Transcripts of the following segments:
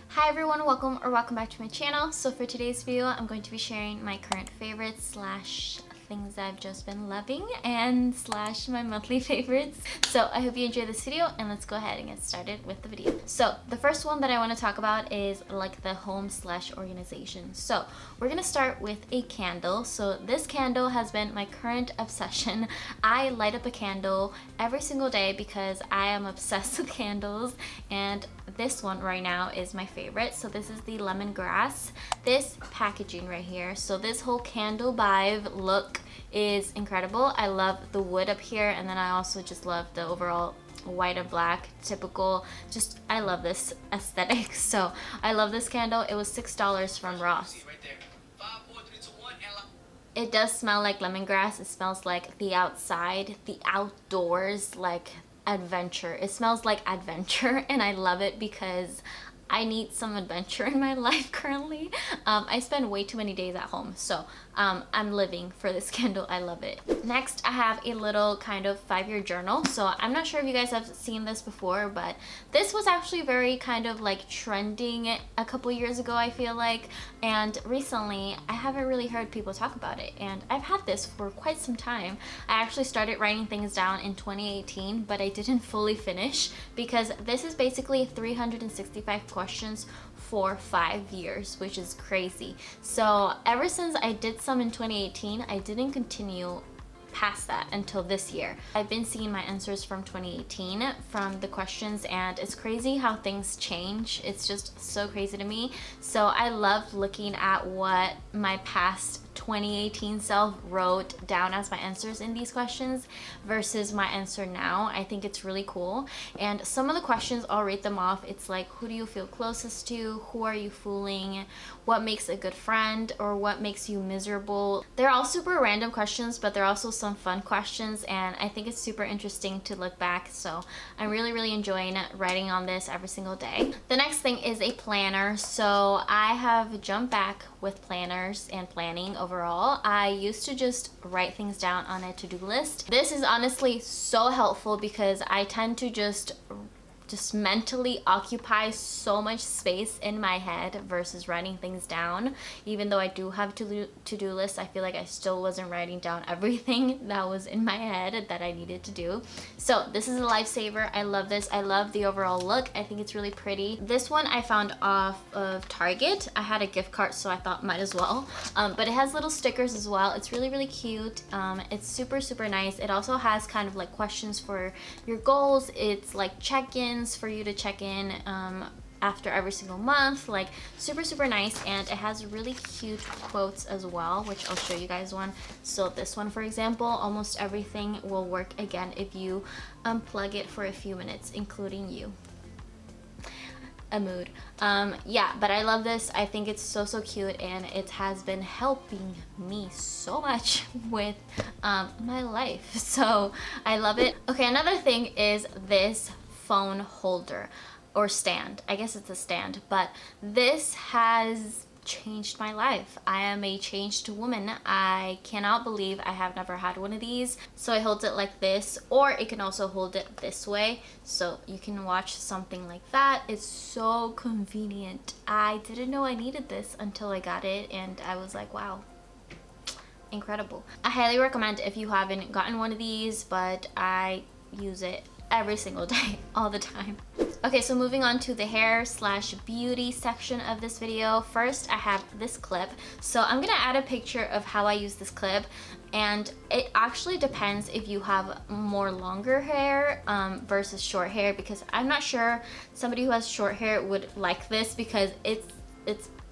Hi everyone, welcome back to my channel. So for today's video, I'm going to be sharing my current favorites slash things I've just been loving and slash my monthly favorites. So I hope you enjoy this video, and let's go ahead and get started with the video. So the first one that I want to talk about is like the home slash organization. So we're gonna start with a candle. So this candle has been my current obsession. I light up a candle every single day because I am obsessed with candles, and this one right now is my favorite. So this is the lemongrass. This packaging right here, so this whole candle vibe look is incredible. I love the wood up here, and then I also just love the overall white and black typical, just I love this aesthetic. So I love this candle. It was $6 from Ross. It does smell like lemongrass. It smells like the outside, the outdoors, like adventure. It smells like adventure, and I love it because I need some adventure in my life currently. I spend way too many days at home, so I'm living for this candle. I love it. Next, I have a little kind of 5-year journal. So I'm not sure if you guys have seen this before, but this was actually very kind of like trending a couple years ago, I feel like, and recently I haven't really heard people talk about it, and I've had this for quite some time. I actually started writing things down in 2018, but I didn't fully finish because this is basically 365 questions for 5 years, which is crazy. So ever since I did some in 2018, I didn't continue past that until this year. I've been seeing my answers from 2018 from the questions, and it's crazy how things change. It's just so crazy to me. So I love looking at what my past 2018 self wrote down as my answers in these questions versus my answer now. I think it's really cool. And some of the questions, I'll rate them off. It's like, who do you feel closest to? Who are you fooling? What makes a good friend? Or what makes you miserable? They're all super random questions, but they're also some fun questions, and I think it's super interesting to look back. So I'm really enjoying writing on this every single day. The next thing is a planner. So I have jumped back with planners and planning overall. I used to just write things down on a to-do list. This is honestly so helpful because I tend to just mentally occupy so much space in my head versus writing things down. Even though I do have to-do lists, I feel like I still wasn't writing down everything that was in my head that I needed to do. So this is a lifesaver. I love this. I love the overall look. I think it's really pretty. This one I found off of Target. I had a gift card, so I thought might as well. But it has little stickers as well. It's really cute. It's super nice. It also has kind of like questions for your goals. It's like check-ins for you to check in after every single month, like super nice. And it has really cute quotes as well, which I'll show you guys one. So this one, for example, almost everything will work again if you unplug it for a few minutes, including you. A mood. Yeah, but I love this. I think it's so cute, and it has been helping me so much with my life, so I love it. Okay, another thing is this phone holder or stand. I guess it's a stand, but this has changed my life. I am a changed woman. I cannot believe I have never had one of these. So I hold it like this, or it can also hold it this way, so you can watch something like that. It's so convenient. I didn't know I needed this until I got it, and I was like, wow, incredible. I highly recommend if you haven't gotten one of these, but I use it every single day, all the time. Okay, so moving on to the hair slash beauty section of this video. First, I have this clip. So I'm gonna add a picture of how I use this clip, and it actually depends if you have more longer hair versus short hair, because I'm not sure somebody who has short hair would like this because it's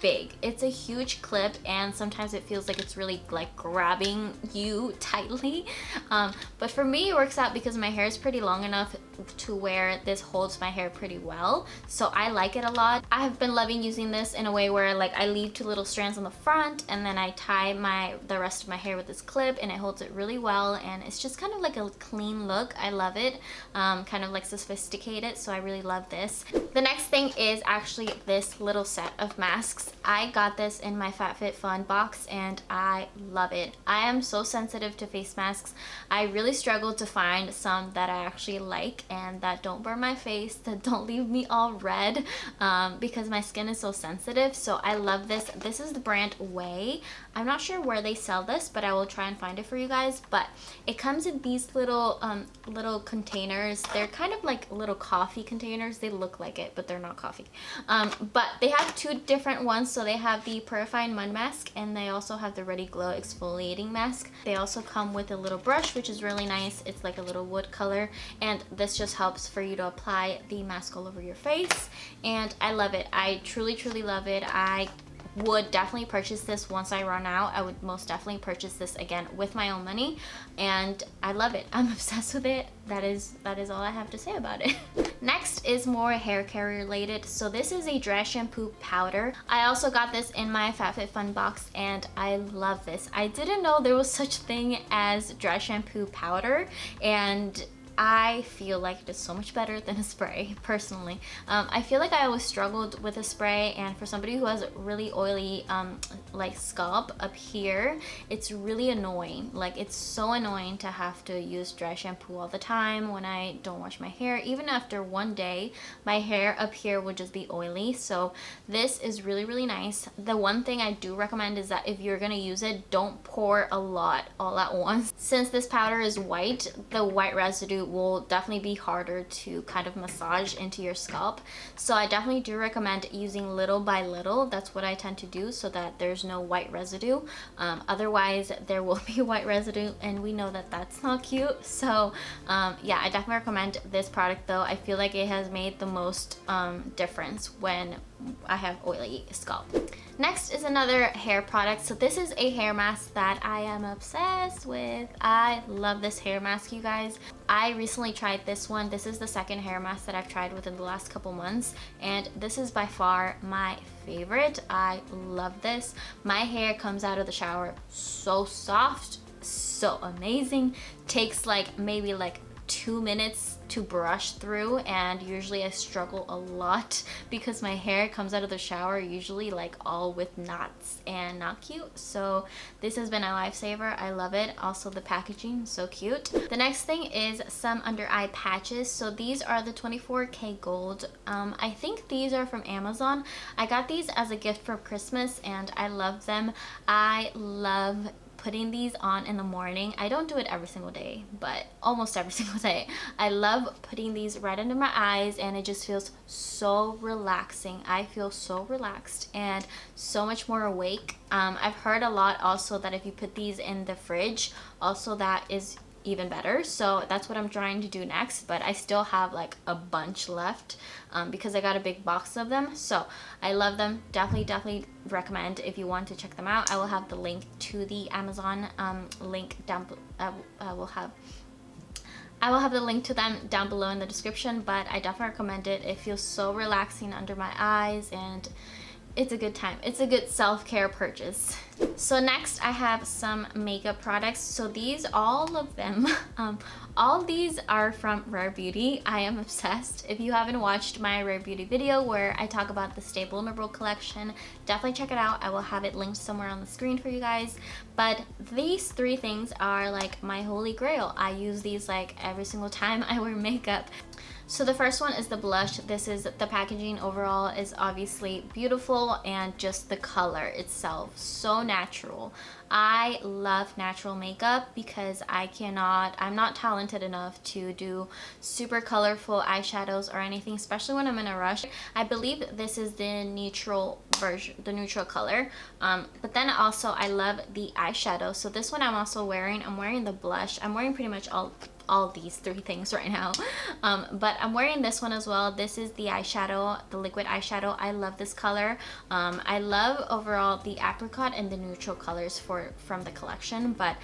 big. It's a huge clip, and sometimes it feels like it's really like grabbing you tightly. But for me, it works out because my hair is pretty long enough to where this holds my hair pretty well, so I like it a lot. I have been loving using this in a way where like I leave 2 little strands on the front and then I tie the rest of my hair with this clip, and it holds it really well, and it's just kind of like a clean look. I love it, kind of like sophisticated, so I really love this. The next thing is actually this little set of masks. I got this in my FabFitFun box and I love it. I am so sensitive to face masks. I really struggled to find some that I actually like and that don't burn my face, that don't leave me all red, because my skin is so sensitive. So I love this. This is the brand Way. I'm not sure where they sell this, but I will try and find it for you guys. But it comes in these little containers. They're kind of like little coffee containers. They look like it, but they're not coffee. But they have 2 different ones. So they have the Purifying Mud Mask, and they also have the Ready Glow Exfoliating Mask. They also come with a little brush, which is really nice. It's like a little wood color, and this just helps for you to apply the mask all over your face, and I love it. I truly love it. I would definitely purchase this once I run out. I would most definitely purchase this again with my own money, and I love it. I'm obsessed with it. That is all I have to say about it. Next is more hair care related. So this is a dry shampoo powder. I also got this in my FabFitFun box and I love this. I didn't know there was such thing as dry shampoo powder, and I feel like it is so much better than a spray, personally. I feel like I always struggled with a spray, and for somebody who has really oily like scalp up here, it's really annoying. Like, it's so annoying to have to use dry shampoo all the time when I don't wash my hair. Even after one day, my hair up here would just be oily. So this is really nice. The one thing I do recommend is that if you're gonna use it, don't pour a lot all at once. Since this powder is white, the white residue will definitely be harder to kind of massage into your scalp. So I definitely do recommend using little by little. That's what I tend to do, so that there's no white residue. Otherwise there will be white residue, and we know that that's not cute. So yeah, I definitely recommend this product though. I feel like it has made the most difference when I have oily scalp. Next is another hair product. So this is a hair mask that I am obsessed with. I love this hair mask, you guys. I recently tried this one. This is the second hair mask that I've tried within the last couple months, and this is by far my favorite. I love this. My hair comes out of the shower so soft, so amazing. Takes like maybe like 2 minutes to brush through, and usually I struggle a lot because my hair comes out of the shower usually like all with knots and not cute. So this has been a lifesaver. I love it. Also the packaging, so cute. The next thing is some under eye patches. So these are the 24K Gold. I think these are from Amazon. I got these as a gift for Christmas and I love them. I love putting these on in the morning. I don't do it every single day, but almost every single day. I love putting these right under my eyes, and it just feels so relaxing. I feel so relaxed and so much more awake. I've heard a lot also that if you put these in the fridge, also that is even better. So that's what I'm trying to do next, but I still have like a bunch left because I got a big box of them. So I love them. Definitely recommend if you want to check them out. I will have the link to the Amazon link down I will have the link to them down below in the description, but I definitely recommend it. It feels so relaxing under my eyes, and it's a good time. It's a good self-care purchase. So next I have some makeup products. So these, all of them, all these are from Rare Beauty. I am obsessed. If you haven't watched my Rare Beauty video where I talk about the Stay Vulnerable collection, definitely check it out. I will have it linked somewhere on the screen for you guys. But these 3 things are like my holy grail. I use these like every single time I wear makeup. So the first one is the blush. This is the packaging overall is obviously beautiful, and just the color itself, so natural. I love natural makeup because I'm not talented enough to do super colorful eyeshadows or anything, especially when I'm in a rush. I believe this is the neutral version, the neutral color. But then also I love the eyeshadow. So this one I'm also wearing. I'm wearing the blush. I'm wearing pretty much all these 3 things right now, but I'm wearing this one as well. This is the eyeshadow, the liquid eyeshadow. I love this color. I love overall the apricot and the neutral colors from the collection, but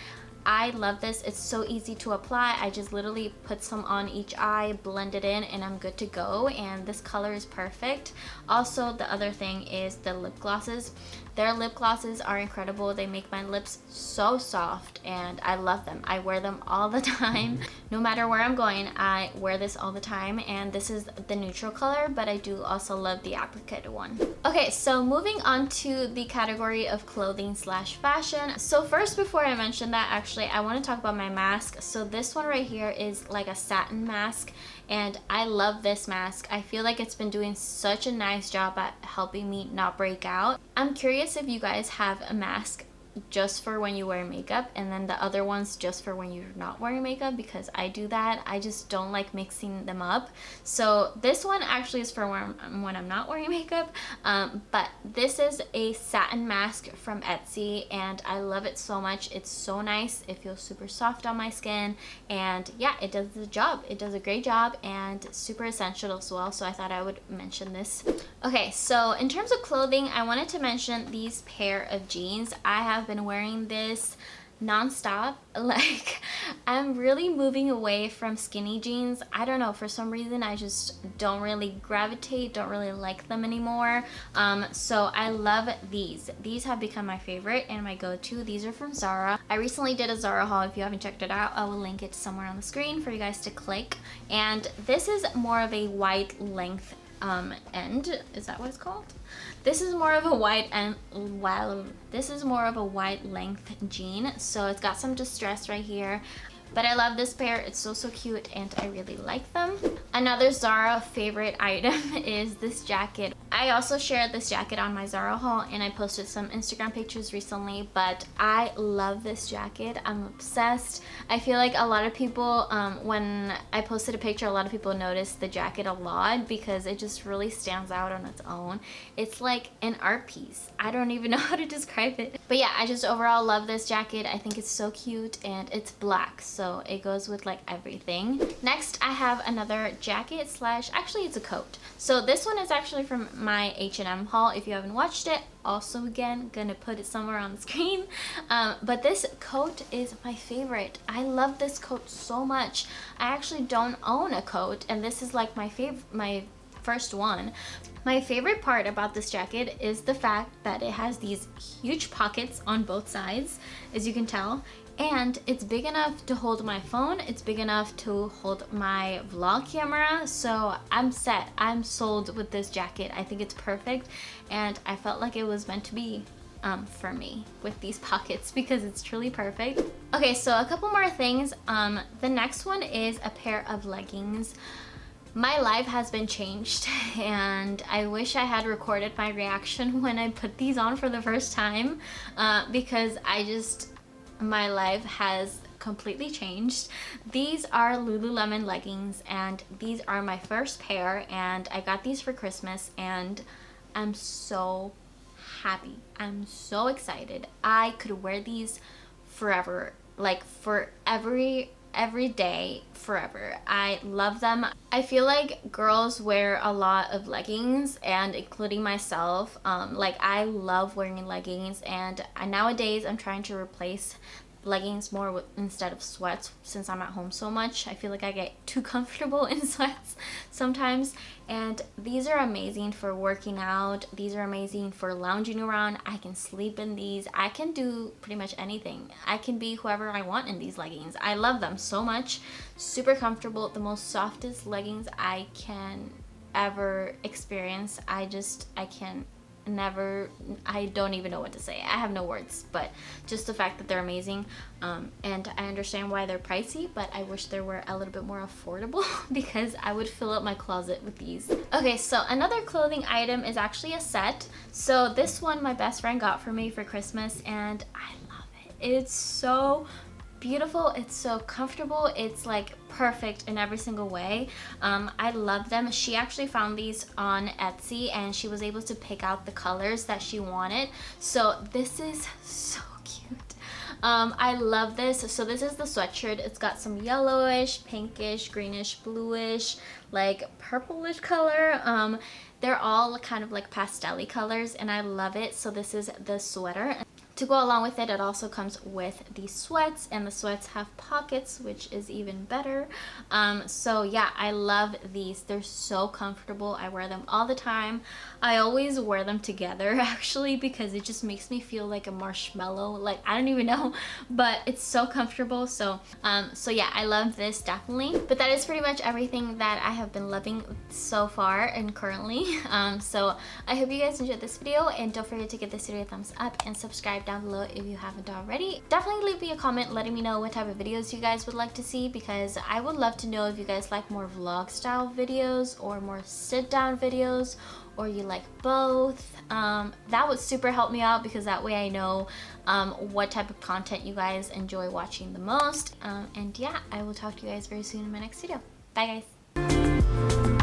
I love this. It's so easy to apply. I just literally put some on each eye, blend it in, and I'm good to go. And this color is perfect. Also, the other thing is the lip glosses. Their lip glosses are incredible. They make my lips so soft and I love them. I wear them all the time. No matter where I'm going, I wear this all the time, and this is the neutral color, but I do also love the apricot one. Okay, so moving on to the category of clothing slash fashion. So first, before I mention that, actually, I want to talk about my mask. So this one right here is like a satin mask, and I love this mask. I feel like it's been doing such a nice job at helping me not break out. I'm curious if you guys have a mask just for when you wear makeup and then the other ones just for when you're not wearing makeup, because I do that. I just don't like mixing them up. So this one actually is for when I'm not wearing makeup, but this is a satin mask from Etsy and I love it so much. It's so nice. It feels super soft on my skin, and yeah, it does the job. It does a great job and super essential as well, so I thought I would mention this. Okay, so in terms of clothing, I wanted to mention these pair of jeans. I have been wearing this non-stop. Like, I'm really moving away from skinny jeans. I don't know, for some reason I just don't really don't really like them anymore. So I love these have become my favorite and my go-to. These are from Zara. I recently did a Zara haul. If you haven't checked it out, I will link it somewhere on the screen for you guys to click. And this is more of a wide length end. Is that what it's called? This is more of a wide and this is more of a wide length jean, so it's got some distress right here. But I love this pair. It's so cute and I really like them. Another Zara favorite item is this jacket. I also shared this jacket on my Zara haul and I posted some Instagram pictures recently, but I love this jacket. I'm obsessed. I feel like a lot of people, when I posted a picture, a lot of people noticed the jacket a lot because it just really stands out on its own. It's like an art piece. I don't even know how to describe it. But yeah, I just overall love this jacket. I think it's so cute and it's black, so it goes with like everything. Next, I have another jacket slash, actually it's a coat. So this one is actually from my H&M haul. If you haven't watched it, also again, gonna put it somewhere on the screen. But this coat is my favorite. I love this coat so much. I actually don't own a coat, and this is like my first one. My favorite part about this jacket is the fact that it has these huge pockets on both sides, as you can tell, and it's big enough to hold my phone. It's big enough to hold my vlog camera. So I'm set. I'm sold with this jacket. I think it's perfect, and I felt like it was meant to be for me with these pockets because it's truly perfect. Okay, so a couple more things. The next one is a pair of leggings. My life has been changed and I wish I had recorded my reaction when I put these on for the first time, because my life has completely changed. These are Lululemon leggings and these are my first pair, and I got these for Christmas and I'm so happy. I'm so excited. I could wear these forever, like for every day, forever. I love them. I feel like girls wear a lot of leggings, and including myself. Like, I love wearing leggings, and nowadays I'm trying to replace leggings more instead of sweats since I'm at home so much. I feel like I get too comfortable in sweats sometimes, and these are amazing for working out. These are amazing for lounging around. I can sleep in these. I can do pretty much anything. I can be whoever I want in these leggings. I love them so much. Super comfortable. The most softest leggings I can ever experience. I don't even know what to say. I have no words, but just the fact that they're amazing. And I understand why they're pricey, but I wish they were a little bit more affordable because I would fill up my closet with these. Okay, so another clothing item is actually a set. So this one my best friend got for me for Christmas and I love it. It's so beautiful, it's so comfortable, it's like perfect in every single way. I love them. She actually found these on Etsy and she was able to pick out the colors that she wanted. So this is so cute. I love this. So this is the sweatshirt. It's got some yellowish, pinkish, greenish, bluish, like purplish color. They're all kind of like pastel-y colors and I love it. So this is the sweater. To go along with it, it also comes with the sweats, and the sweats have pockets, which is even better. So yeah, I love these. They're so comfortable. I wear them all the time. I always wear them together actually, because it just makes me feel like a marshmallow. Like, I don't even know, but it's so comfortable. So yeah, I love this definitely. But that is pretty much everything that I have been loving so far and currently. So I hope you guys enjoyed this video, and don't forget to give this video a thumbs up and subscribe down below if you haven't already. Definitely leave me a comment letting me know what type of videos you guys would like to see, because I would love to know if you guys like more vlog style videos or more sit down videos, or you like both. That would super help me out, because that way I know what type of content you guys enjoy watching the most. And yeah, I will talk to you guys very soon in my next video. Bye guys.